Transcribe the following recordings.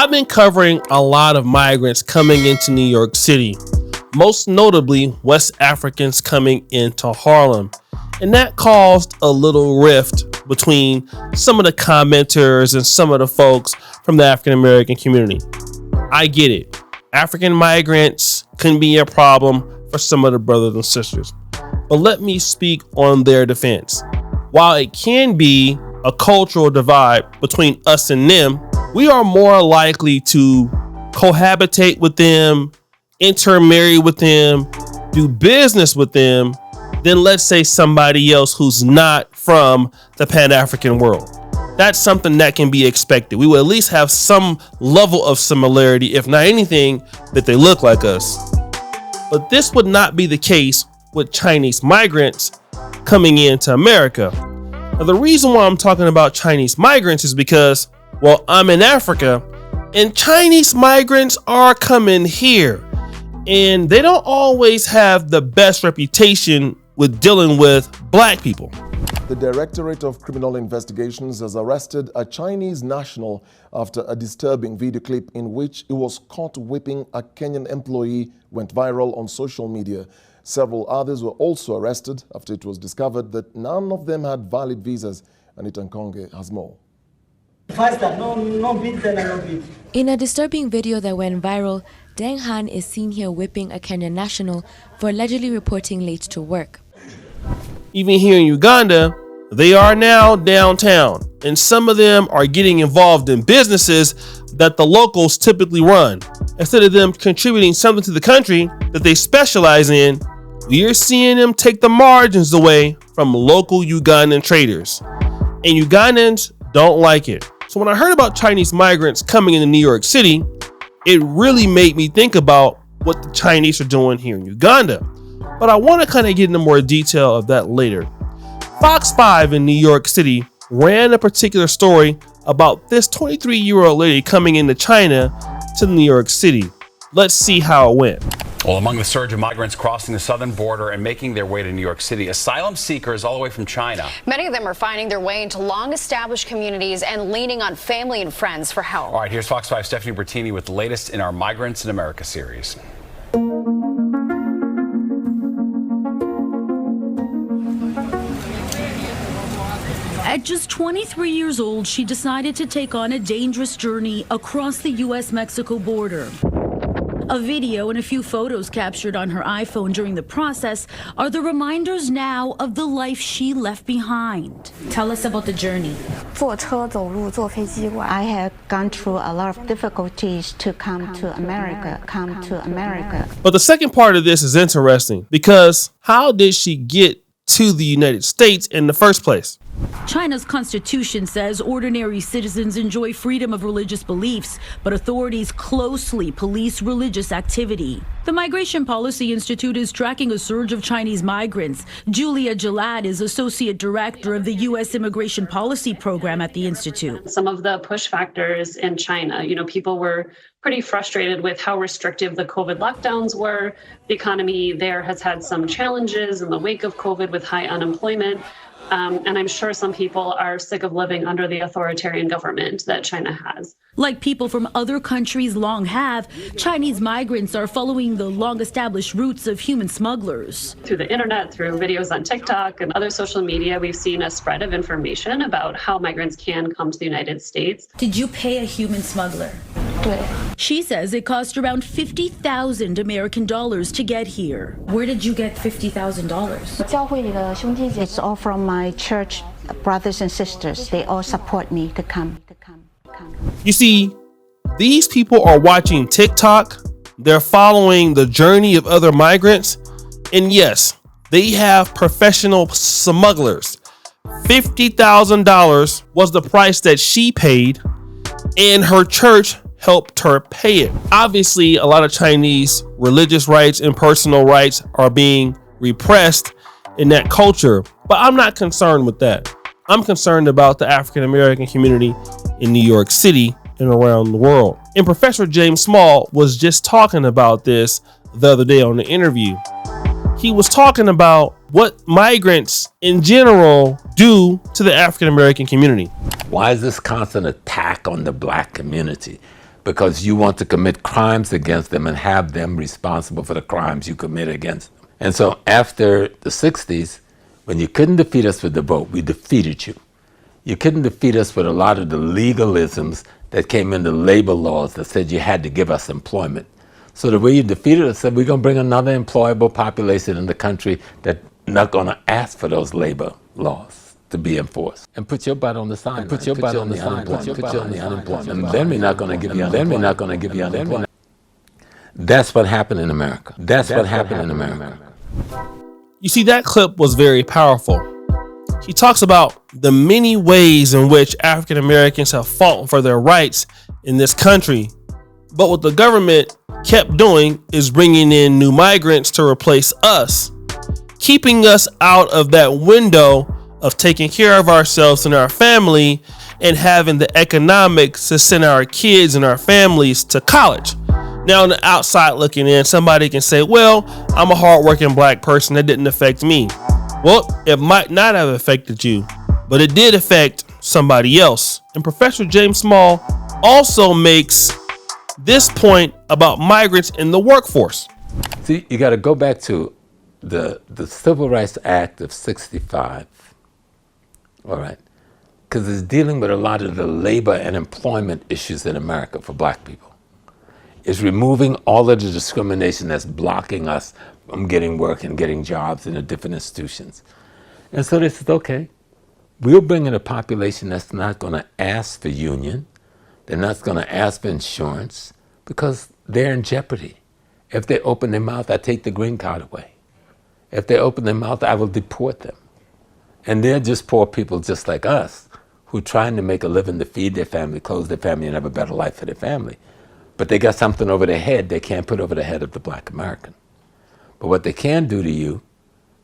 I've been covering a lot of migrants coming into New York City, most notably West Africans coming into Harlem. And that caused a little rift between some of the commenters and some of the folks from the African American community. I get it. African migrants can be a problem for some of the brothers and sisters. But let me speak on their defense. While it can be a cultural divide between us and them, we are more likely to cohabitate with them, intermarry with them, do business with them than, let's say, somebody else who's not from the Pan-African world. That's something that can be expected. We will at least have some level of similarity, if not anything, that they look like us. But this would not be the case with Chinese migrants coming into America. Now, the reason why I'm talking about Chinese migrants is because, well, I'm in Africa and Chinese migrants are coming here, and they don't always have the best reputation with dealing with black people. The Directorate of Criminal Investigations has arrested a Chinese national after a disturbing video clip in which he was caught whipping a Kenyan employee went viral on social media. Several others were also arrested after it was discovered that none of them had valid visas. Anita Nkonge has more. In a disturbing video that went viral, Deng Han is seen here whipping a Kenyan national for allegedly reporting late to work. Even here in Uganda, they are now downtown, and some of them are getting involved in businesses that the locals typically run. Instead of them contributing something to the country that they specialize in, we are seeing them take the margins away from local Ugandan traders. And Ugandans don't like it. So when I heard about Chinese migrants coming into New York City, it really made me think about what the Chinese are doing here in Uganda. But I want to kind of get into more detail of that later. Fox 5 in New York City ran a particular story about this 23-year-old lady coming into China to New York City. Let's see how it went. Well, among the surge of migrants crossing the southern border and making their way to New York City, asylum seekers all the way from China. Many of them are finding their way into long-established communities and leaning on family and friends for help. All right, here's Fox 5's Stephanie Bertini with the latest in our Migrants in America series. At just 23 years old, she decided to take on a dangerous journey across the U.S.-Mexico border. A video and a few photos captured on her iPhone during the process are the reminders now of the life she left behind. Tell us about the journey. I have gone through a lot of difficulties to come to America. But the second part of this is interesting because how did she get to the United States in the first place? China's constitution says ordinary citizens enjoy freedom of religious beliefs, but authorities closely police religious activity. The Migration Policy Institute is tracking a surge of Chinese migrants. Julia Gilad is associate director of the U.S. Immigration Policy Program at the Institute. Some of the push factors in China, people were pretty frustrated with how restrictive the COVID lockdowns were. The economy there has had some challenges in the wake of COVID with high unemployment. And I'm sure some people are sick of living under the authoritarian government that China has. Like people from other countries long have, Chinese migrants are following the long-established roots of human smugglers. Through the internet, through videos on TikTok and other social media, we've seen a spread of information about how migrants can come to the United States. Did you pay a human smuggler? She says it cost around $50,000 American dollars to get here. Where did you get $50,000? It's all from my church brothers and sisters. They all support me to come. You see, these people are watching TikTok. They're following the journey of other migrants. And yes, they have professional smugglers. $50,000 was the price that she paid, and her church helped her pay it. Obviously, a lot of Chinese religious rights and personal rights are being repressed in that culture, but I'm not concerned with that. I'm concerned about the African American community in New York City and around the world. And Professor James Small was just talking about this the other day on the interview. He was talking about what migrants in general do to the African American community. Why is this constant attack on the black community? because you want to commit crimes against them and have them responsible for the crimes you commit against them. And so after the 60s, when you couldn't defeat us with the vote, we defeated you. You couldn't defeat us with a lot of the legalisms that came into labor laws that said you had to give us employment. So the way you defeated us said, we're going to bring another employable population in the country that's not going to ask for those labor laws to be enforced. And put your butt on the sign. Put your butt on the unemployment. Put you on the unemployment. And then we're not going to give you unemployment. That's what happened in America. That's what happened in America. You see, that clip was very powerful. He talks about the many ways in which African Americans have fought for their rights in this country. But what the government kept doing is bringing in new migrants to replace us, keeping us out of that window of taking care of ourselves and our family and having the economics to send our kids and our families to college. Now, on the outside looking in, somebody can say, well, I'm a hardworking black person. That didn't affect me. Well, it might not have affected you, but it did affect somebody else. And Professor James Small also makes this point about migrants in the workforce. See, you got to go back to the Civil Rights Act of 65, all right? Because it's dealing with a lot of the labor and employment issues in America for black people. It's removing all of the discrimination that's blocking us from getting work and getting jobs in the different institutions. And so they said, okay, we'll bring in a population that's not going to ask for union. They're not going to ask for insurance because they're in jeopardy. If they open their mouth, I take the green card away. If they open their mouth, I will deport them. And they're just poor people just like us who are trying to make a living to feed their family, clothe their family, and have a better life for their family. But they got something over their head they can't put over the head of the black American. But what they can do to you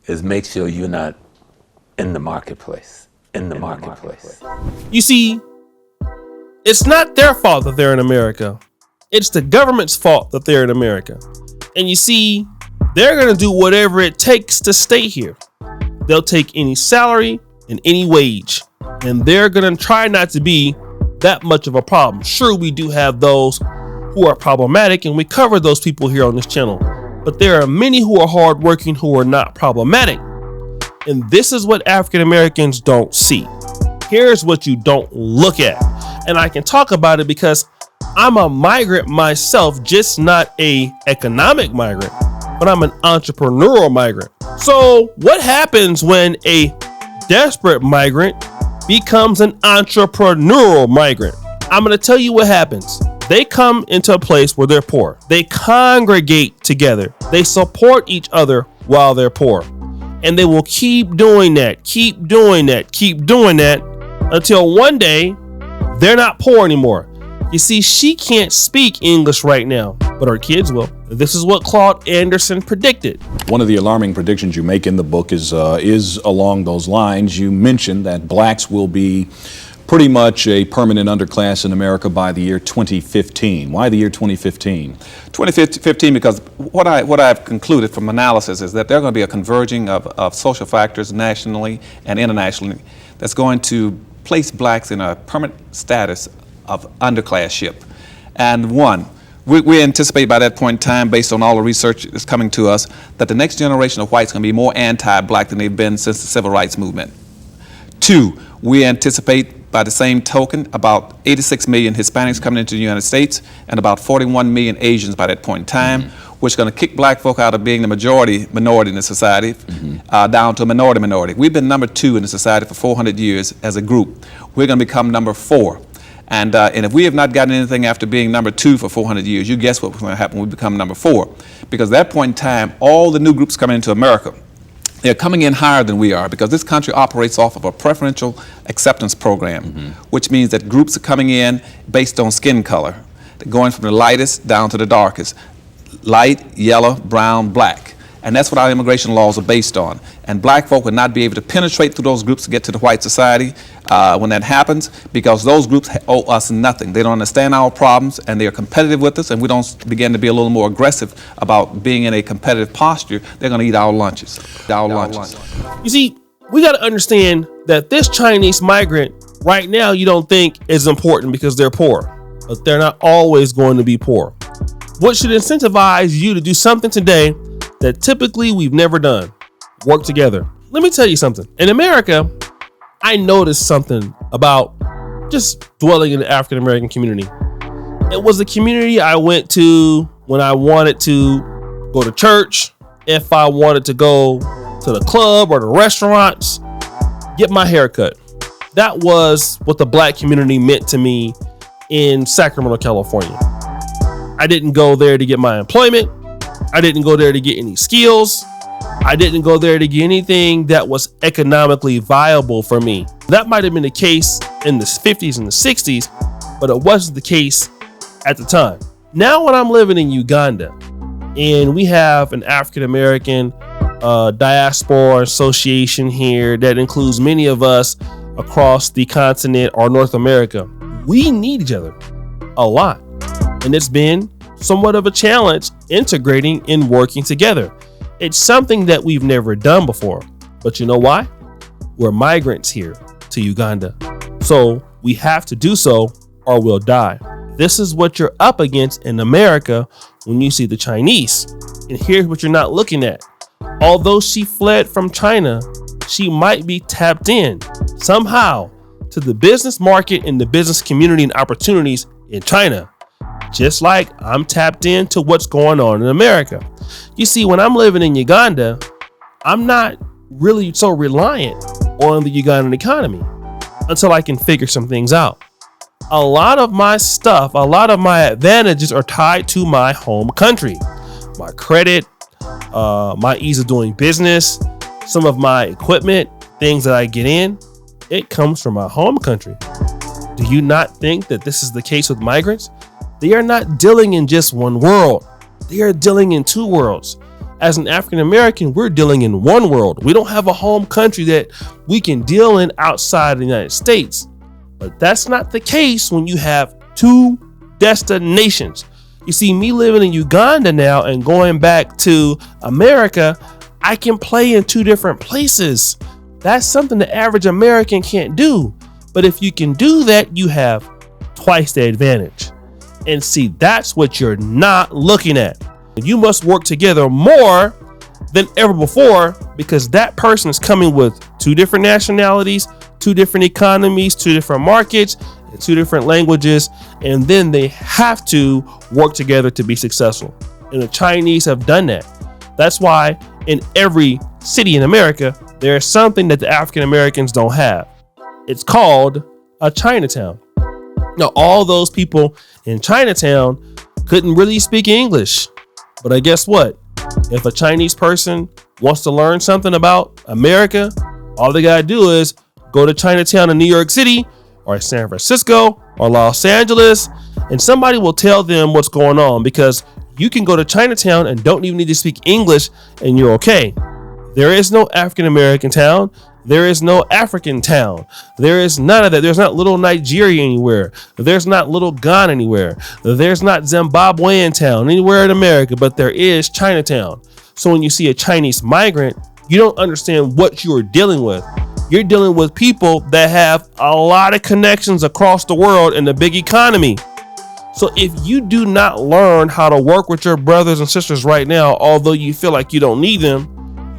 is make sure you're not in the marketplace. You see, it's not their fault that they're in America. It's the government's fault that they're in America. And you see, they're going to do whatever it takes to stay here. They'll take any salary and any wage. And they're going to try not to be that much of a problem. Sure, we do have those who are problematic, and we cover those people here on this channel. But there are many who are hardworking who are not problematic. And this is what African Americans don't see. Here's what you don't look at. And I can talk about it because I'm a migrant myself, just not a economic migrant, but I'm an entrepreneurial migrant. So what happens when a desperate migrant becomes an entrepreneurial migrant? I'm going to tell you what happens. They come into a place where they're poor. They congregate together. They support each other while they're poor. And they will keep doing that until one day they're not poor anymore. You see, she can't speak English right now, but her kids will. This is what Claude Anderson predicted. One of the alarming predictions you make in the book is along those lines. You mentioned that blacks will be pretty much a permanent underclass in America by the year 2015. Why the year 2015? 2015 because what I've concluded from analysis is that there are going to be a converging of social factors nationally and internationally that's going to place blacks in a permanent status of underclassship. And we anticipate by that point in time, based on all the research that's coming to us, that the next generation of whites is going to be more anti-black than they've been since the Civil Rights Movement. 2, we anticipate by the same token about 86 million Hispanics coming into the United States and about 41 million Asians by that point in time, which is going to kick black folk out of being the minority in the society down to a minority. We've been number 2 in the society for 400 years as a group. We're going to become number 4. And if we have not gotten anything after being number 2 for 400 years, you guess what's going to happen when we become number 4. Because at that point in time, all the new groups coming into America, they're coming in higher than we are because this country operates off of a preferential acceptance program, which means that groups are coming in based on skin color. They're going from the lightest down to the darkest. Light, yellow, brown, black. And that's what our immigration laws are based on. And black folk would not be able to penetrate through those groups to get to the white society when that happens because those groups owe us nothing. They don't understand our problems and they are competitive with us, and we don't begin to be a little more aggressive about being in a competitive posture. They're going to eat our lunches. You see, we got to understand that this Chinese migrant right now you don't think is important because they're poor. but they're not always going to be poor. What should incentivize you to do something today that typically we've never done? Work together. Let me tell you something. In America, I noticed something about just dwelling in the African American community. It was a community I went to when I wanted to go to church, if I wanted to go to the club or the restaurants, get my hair cut. That was what the black community meant to me in Sacramento, California. I didn't go there to get my employment. I didn't go there to get any skills. I didn't go there to get anything that was economically viable for me. That might have been the case in the 50s and the 60s, but it wasn't the case at the time. Now when I'm living in Uganda and we have an African American diaspora association here that includes many of us across the continent or North America, we need each other a lot. And it's been somewhat of a challenge integrating and working together. It's something that we've never done before. But you know why? We're migrants here to Uganda. So we have to do so or we'll die. This is what you're up against in America when you see the Chinese. And here's what you're not looking at. Although she fled from China, she might be tapped in somehow to the business market and the business community and opportunities in China. Just like I'm tapped into what's going on in America. You see, when I'm living in Uganda, I'm not really so reliant on the Ugandan economy until I can figure some things out. A lot of my stuff, a lot of my advantages are tied to my home country. My credit, my ease of doing business, some of my equipment, things that I get in, it comes from my home country. Do you not think that this is the case with migrants? They are not dealing in just one world. They are dealing in two worlds. As an African American, we're dealing in one world. We don't have a home country that we can deal in outside the United States. But that's not the case when you have two destinations. You see, me living in Uganda now and going back to America, I can play in two different places. That's something the average American can't do. But if you can do that, you have twice the advantage. And see, that's what you're not looking at. You must work together more than ever before because that person is coming with two different nationalities, two different economies, two different markets, and two different languages. And then they have to work together to be successful. And the Chinese have done that. That's why in every city in America, there is something that the African Americans don't have. It's called a Chinatown. Now, all those people in Chinatown couldn't really speak English. But I guess what? If a Chinese person wants to learn something about America, all they gotta do is go to Chinatown in New York City or San Francisco or Los Angeles, and somebody will tell them what's going on because you can go to Chinatown and don't even need to speak English and you're okay. There is no African American town. There is no African town. There is none of that. There's not little Nigeria anywhere. There's not little Ghana anywhere. There's not Zimbabwean town anywhere in America, but there is Chinatown. So when you see a Chinese migrant, you don't understand what you're dealing with. You're dealing with people that have a lot of connections across the world in the big economy. So if you do not learn how to work with your brothers and sisters right now, although you feel like you don't need them,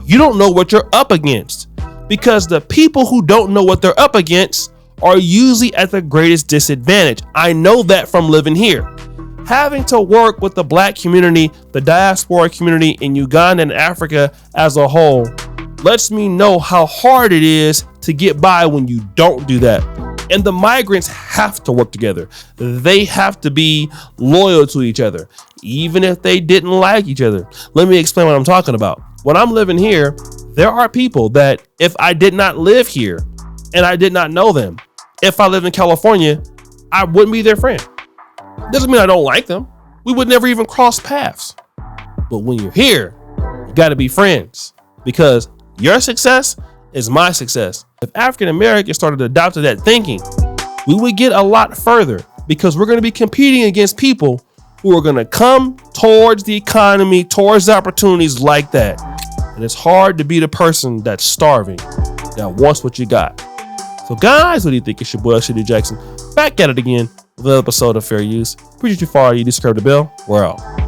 you don't know what you're up against. Because the people who don't know what they're up against are usually at the greatest disadvantage. I know that from living here. Having to work with the black community, the diaspora community in Uganda and Africa as a whole, lets me know how hard it is to get by when you don't do that. And the migrants have to work together. They have to be loyal to each other, even if they didn't like each other. Let me explain what I'm talking about. When I'm living here, there are people that if I did not live here and I did not know them, if I lived in California, I wouldn't be their friend. Doesn't mean I don't like them. We would never even cross paths. But when you're here, you got to be friends because your success is my success. If African Americans started adopting that thinking, we would get a lot further because we're going to be competing against people who are going to come towards the economy, towards opportunities like that. And it's hard to be the person that's starving, that wants what you got. So guys, what do you think? It's your boy, Shady Jackson, back at it again with another episode of Fair Use. Appreciate you for all you do. Curb the bill. We're out.